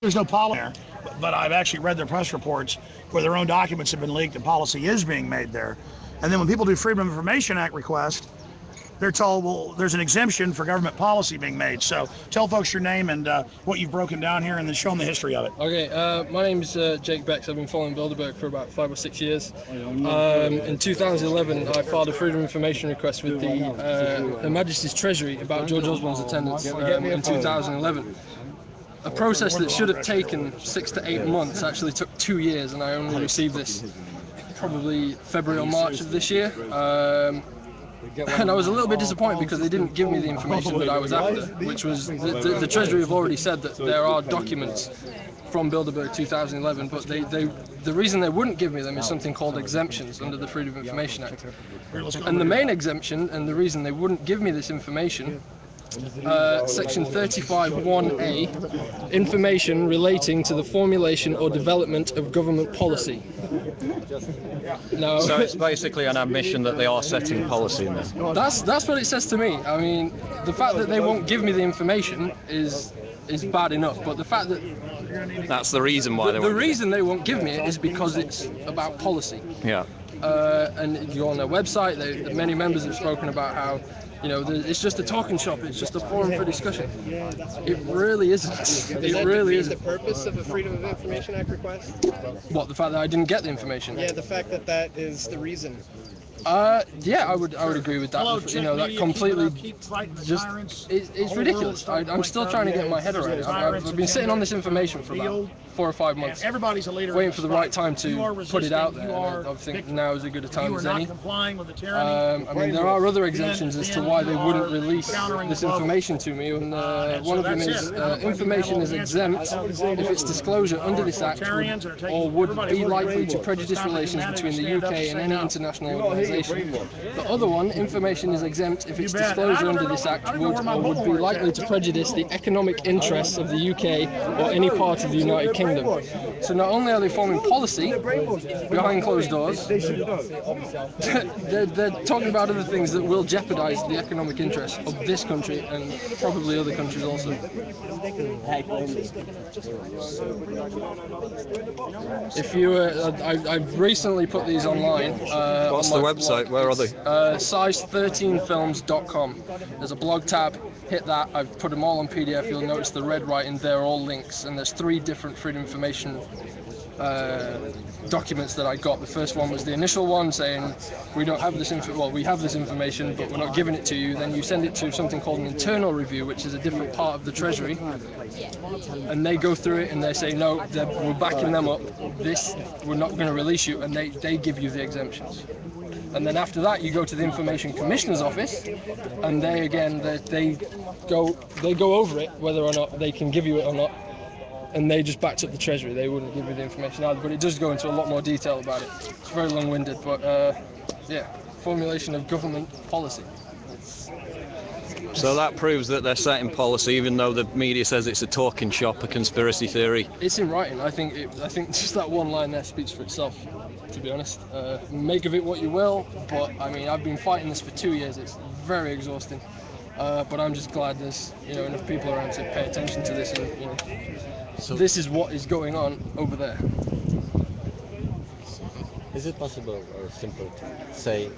There's no policy there, but I've actually read their press reports where their own documents have been leaked and policy is being made there. And then when people do Freedom of Information Act requests, they're told, well, there's an exemption for government policy being made. So tell folks your name and what you've broken down here, and then show them the history of it. Okay, my name is Jake Becks. I've been following Bilderberg for about 5 or 6 years. In 2011, I filed a Freedom of Information request with the Her Majesty's Treasury about George Osborne's attendance in 2011. A process that should have taken 6 to 8 months actually took 2 years, and I only received this probably February or March of this year. And I was a little bit disappointed because they didn't give me the information that I was after, which was the Treasury have already said that there are documents from Bilderberg 2011, but the reason they wouldn't give me them is something called exemptions under the Freedom of Information Act. And the main exemption, and the reason they wouldn't give me this information, Section 35(1)(a), information relating to the formulation or development of government policy. Now, so it's basically an admission that they are setting policy in this. That's what it says to me. I mean, the fact that they won't give me the information is bad enough, but the fact that that's the reason why the reason they won't give me it is because it's about policy. Yeah. And you're on their website. Many members have spoken about how, you know, it's just a talking shop. It's just a forum for discussion. It really isn't. It really isn't. The purpose of a Freedom of Information Act request? What, the fact that I didn't get the information? Yeah, the fact that that is the reason. Yeah, I would agree with that. Hello, you know, that completely just it's ridiculous. I'm still trying to get my head around it. I've been sitting on this information for about 4 or 5 months, Everybody's a leader, waiting for the right time to put it out there. And I think now is as good a time as any. I mean, there are other exemptions as to why they wouldn't release this information to me, and one of them is information is exempt if its disclosure under this act would be likely to prejudice relations between the UK and any international organisation. The other one, information is exempt if its disclosure under this act would be likely to prejudice the economic interests of the UK or any part of the United Kingdom. So not only are they forming policy behind closed doors, they're talking about other things that will jeopardise the economic interests of this country and probably other countries also. If you, I've recently put these online. What's the website? Where are they? Size13films.com. There's a blog tab. Hit that. I've put them all on PDF. You'll notice the red writing. They're all links, and there's 3 different Freedom of Information documents that I got. The first one was the initial one saying we don't have this we have this information, but we're not giving it to you. Then you send it to something called an internal review, which is a different part of the Treasury, and they go through it and they say no, we're backing them up. We're not going to release you, and they give you the exemptions. And then after that, you go to the Information Commissioner's office, and they go over it, whether or not they can give you it or not, and they just backed up the Treasury. They wouldn't give you the information either, but it does go into a lot more detail about it. It's very long-winded, but yeah, formulation of government policy. So that proves that they're setting policy, even though the media says it's a talking shop, a conspiracy theory. It's in writing. I think just that one line there speaks for itself, to be honest. Make of it what you will, but I mean, I've been fighting this for 2 years. It's very exhausting, but I'm just glad there's enough people around to pay attention to this, and so this is what is going on over there. Is it possible or simple to say